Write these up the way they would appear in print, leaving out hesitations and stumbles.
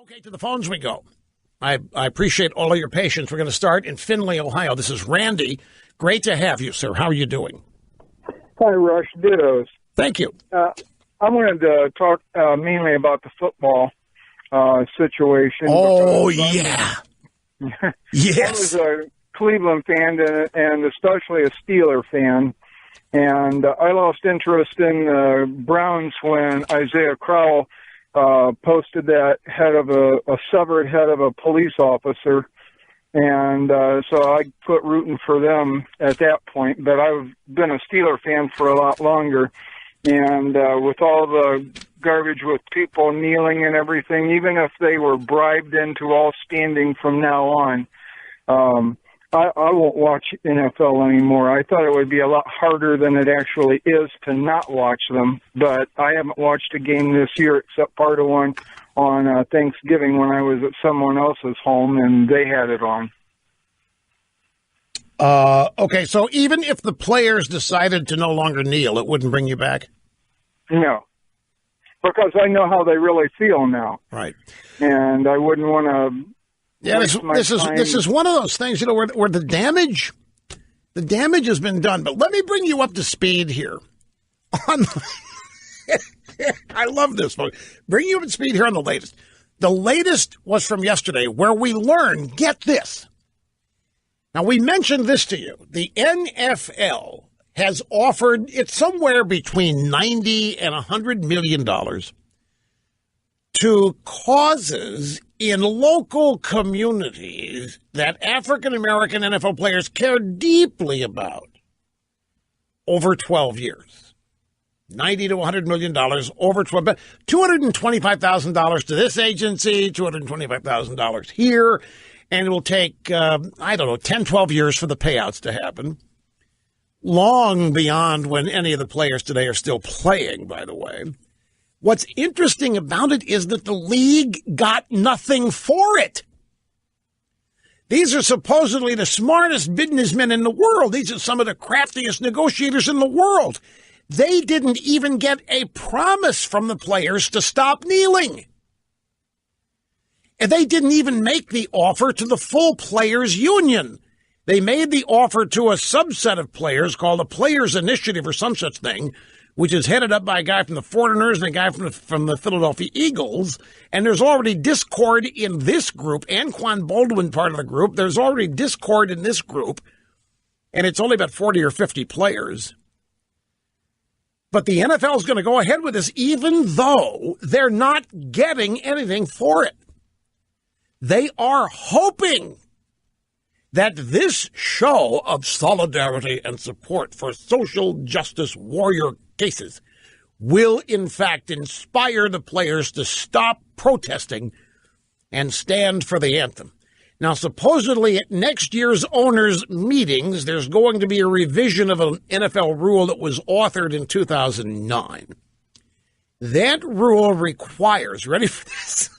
Okay, to the phones we go. I appreciate all of your patience. We're going to start in Findlay, Ohio. This is Randy. Great to have you, sir. How are you doing? Hi, Rush. Dittos. Thank you. I wanted to talk mainly about the football situation. Oh, yeah. Yes. I was a Cleveland fan and especially a Steeler fan. And I lost interest in the Browns when Isaiah Crowell posted that head of a severed head of a police officer. And so I quit rooting for them at that point. But I've been a Steeler fan for a lot longer. And with all the garbage with people kneeling and everything, even if they were bribed into all standing from now on, I won't watch NFL anymore. I thought it would be a lot harder than it actually is to not watch them. But I haven't watched a game this year except part of one on Thanksgiving when I was at someone else's home and they had it on. Okay, so even if the players decided to no longer kneel, it wouldn't bring you back? No, because I know how they really feel now. Right. And I wouldn't want to... Yeah, this is one of those things, where the damage has been done. But let me bring you up to speed here. I love this, folks. Bring you up to speed here on the latest. The latest was from yesterday, where we learned, get this. Now, we mentioned this to you. The NFL has offered, it's somewhere between $90 and $100 million to causes in local communities that African-American NFL players care deeply about over 12 years. $90 to $100 million over 12, but $225,000 to this agency, $225,000 here, and it will take, 10, 12 years for the payouts to happen. Long beyond when any of the players today are still playing, by the way. What's interesting about it is that the league got nothing for it. These are supposedly the smartest businessmen in the world. These are some of the craftiest negotiators in the world. They didn't even get a promise from the players to stop kneeling. And they didn't even make the offer to the full players' union. They made the offer to a subset of players called a Players Initiative or some such thing, which is headed up by a guy from the Foreigners and a guy from the Philadelphia Eagles. And there's already discord in this group. Anquan Baldwin, part of the group. There's already discord in this group. And it's only about 40 or 50 players. But the NFL is going to go ahead with this even though they're not getting anything for it. They are hoping that this show of solidarity and support for social justice warrior cases will, in fact, inspire the players to stop protesting and stand for the anthem. Now, supposedly at next year's owners' meetings, there's going to be a revision of an NFL rule that was authored in 2009. That rule requires, ready for this?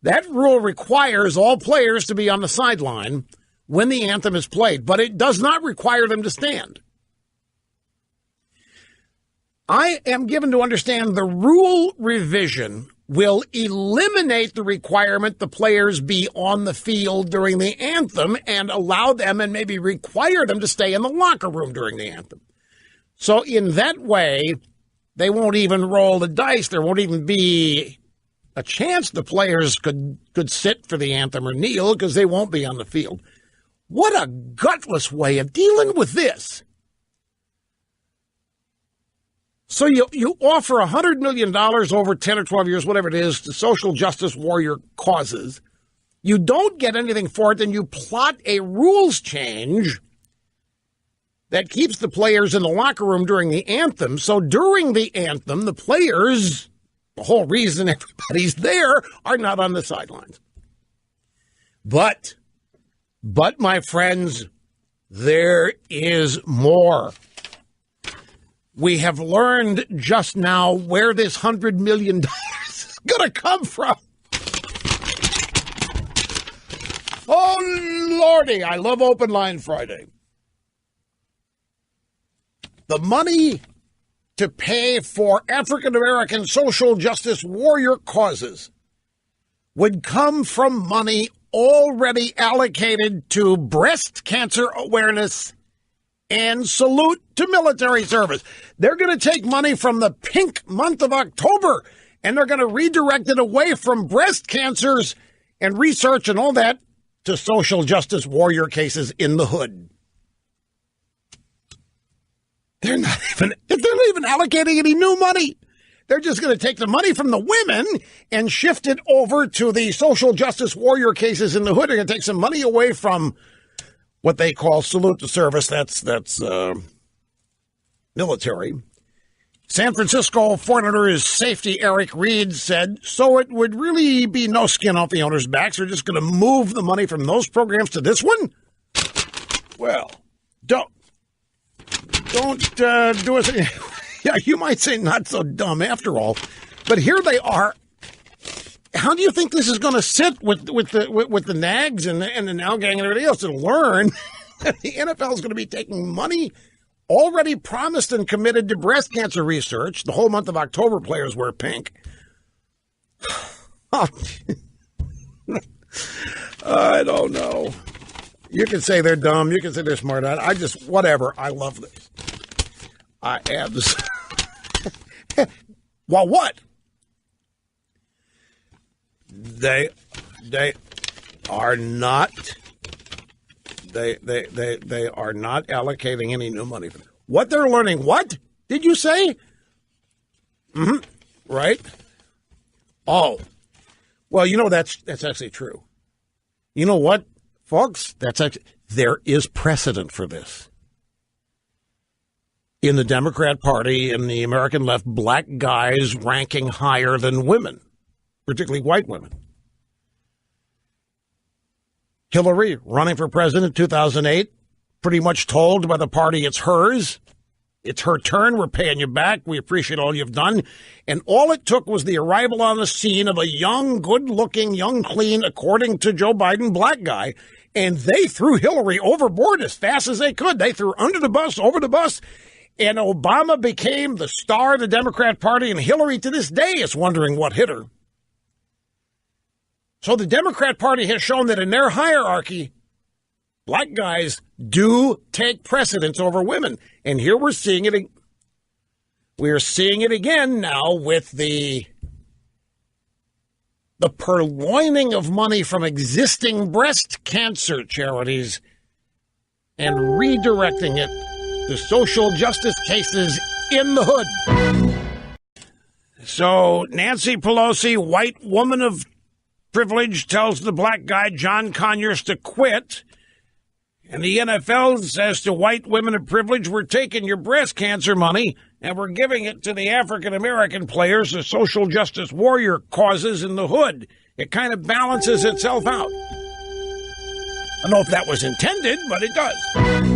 That rule requires all players to be on the sideline when the anthem is played, but it does not require them to stand. I am given to understand the rule revision will eliminate the requirement the players be on the field during the anthem and allow them and maybe require them to stay in the locker room during the anthem. So in that way, they won't even roll the dice. There won't even be a chance the players could sit for the anthem or kneel because they won't be on the field. What a gutless way of dealing with this. So you offer $100 million over 10 or 12 years, whatever it is, to social justice warrior causes. You don't get anything for it, then you plot a rules change that keeps the players in the locker room during the anthem. So during the anthem, the players, the whole reason everybody's there, are not on the sidelines. But, my friends, there is more. We have learned just now where this $100 million is going to come from. Oh, Lordy, I love Open Line Friday. The money to pay for African-American social justice warrior causes would come from money already allocated to breast cancer awareness and salute to military service. They're going to take money from the pink month of October, and they're going to redirect it away from breast cancers and research and all that to social justice warrior cases in the hood. They're not even allocating any new money. They're just going to take the money from the women and shift it over to the social justice warrior cases in the hood. They're going to take some money away from what they call salute to service. That's military. San Francisco Fortiners safety Eric Reed said, so it would really be no skin off the owners' backs. We're just going to move the money from those programs to this one? Well, don't do us any... Yeah, you might say not so dumb after all, but here they are. How do you think this is going to sit with the nags and the now gang and everybody else to learn that the NFL is going to be taking money already promised and committed to breast cancer research? The whole month of October, players wear pink. I don't know. You can say they're dumb. You can say they're smart. I just, whatever. I love this. I absolutely. Well, what? They are not. They are not allocating any new money. What they're learning? What did you say? Right. Oh, well, you know that's actually true. You know what, folks? There is precedent for this. In the Democrat Party, in the American left, black guys ranking higher than women, particularly white women. Hillary, running for president in 2008, pretty much told by the party it's hers. It's her turn. We're paying you back. We appreciate all you've done. And all it took was the arrival on the scene of a young, good-looking, young, clean, according to Joe Biden, black guy. And they threw Hillary overboard as fast as they could. They threw her under the bus, over the bus. And Obama became the star of the Democrat Party, and Hillary to this day is wondering what hit her. So the Democrat Party has shown that in their hierarchy, black guys do take precedence over women. And here we're seeing it. We're seeing it again now with the purloining of money from existing breast cancer charities and redirecting it to social justice cases in the hood. So Nancy Pelosi, white woman of privilege, tells the black guy John Conyers to quit. And the NFL says to white women of privilege, we're taking your breast cancer money and we're giving it to the African-American players, the social justice warrior causes in the hood. It kind of balances itself out. I don't know if that was intended, but it does.